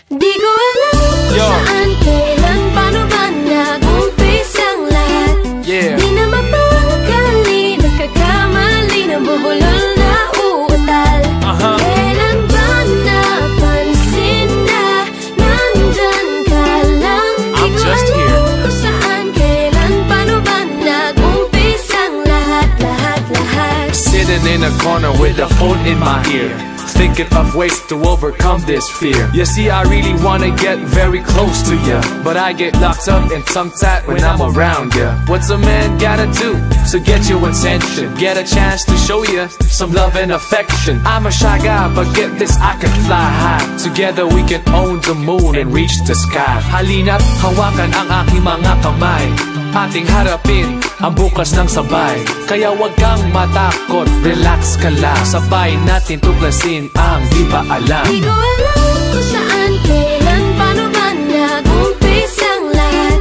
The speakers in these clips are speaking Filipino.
Di ko alam kung saan, kailan, paano ba nag-umpisa ang lahat. Di na mapakali, nagkakamali, nabubulol na uutal. Kailan ba napansin na nandyan ka lang? Di ko alam kung saan, kailan, paano ba nag-umpisa ang lahat. Sitting in a corner with a phone in my ear, thinking of ways to overcome this fear. You see, I really wanna get very close to ya, but I get locked up and tongue-tied when I'm around ya. What's a man gotta do to get your attention? Get a chance to show ya some love and affection. I'm a shy guy, but get this, I can fly high. Together we can own the moon and reach the sky. Halina't hawakan ang aking mga kamay, ating harapin ang bukas ng sabay. Kaya wag kang matakot, relax ka lang, sabay natin tuklasin ang di pa alam. Di ko alam kung saan, kailan, paano ba nag-umpisa ang lahat.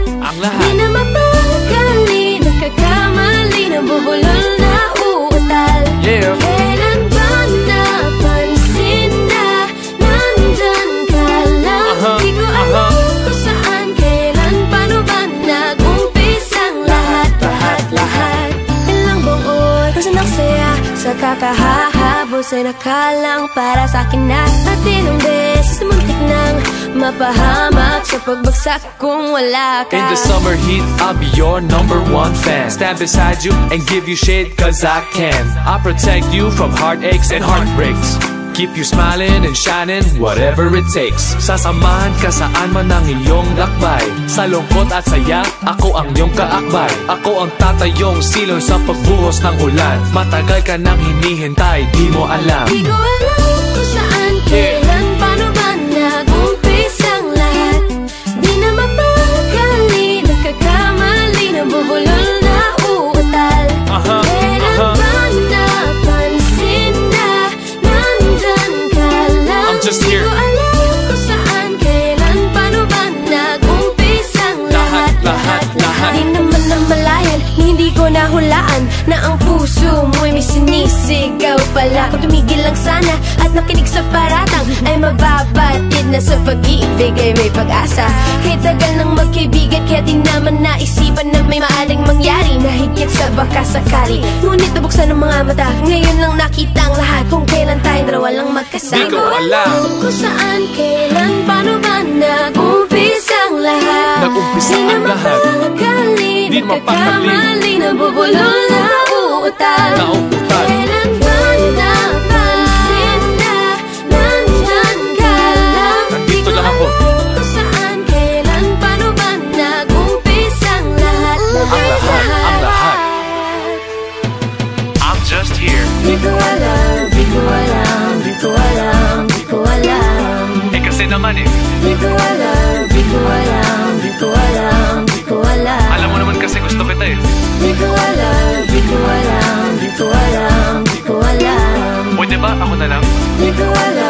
Di na mapakali, nagkakamali, nabubulol na uutal. Kailan ba napansin na nandyan ka lang? Di ko alam kung saan, kailan, paano ba nag-umpisa ang lahat. Ilang buong oras na nagsaya sa kakahahabos ay nakalang para sa'kin na. At ilang beses muntik nang mapahamak sa pagbagsak kung wala ka. In the summer heat, I'll be your #1 fan. Stand beside you and give you shade cause I can. I'll protect you from heartaches and heartbreaks, keep you smiling and shining, whatever it takes. Sasamahan ka saan man ang iyong lakbay, sa lungkot at saya, ako ang iyong kaakbay. Ako ang tatayong silong sa pagbuhos ng ulan. Matagal ka nang hinihintay, di mo alam. Di ko alam kung saan, kailan, paano ba nag-umpisa ang lahat. Di na mapakali, nagkakamali, nabubulol na uutal. Kailan ba napansin na nandyan ka lang? Just here. Di ko alam kung saan, kailan, paano ba nag-umpisa ang lahat. Di naman namalayan, hindi ko nahulaan na ang puso mo'y may sinisigaw pala. Kung tumigil lang sana at nakinig sa paratang, ay mababatid na sa pag-ibig ay may pag-asa. Kahit tagal nang magkaibigan, kaya di naman naisipan na may maaring mangyari na higit sa baka sakali. Ngunit nabuksan ng mga mata, ngayon lang nakita ang lahat, kung kailan tayong dalawa lang magkasama. Di ko alam kung saan, kailan, paano ba nag-umpisa ang lahat. Nag-umpisa ang lahat. Di mapakali, nabubulol na uutal. Kailan ba napansin na nandyan ka lang? Nandito lang ako. Kung saan, kailan, paano ba nag-umpisa ang lahat. Ang lahat. I'm just here. Di ko alam, di ko alam, di ko alam, di ko alam. Eh kasi naman eh, Di ko alam, di ko alam, di ko alam, di ko alam. alam mo naman kasi gusto kita eh. Di ko alam, di ko alam, di ko alam, di ko alam. Pwede ba ako na lang? Di ko alam.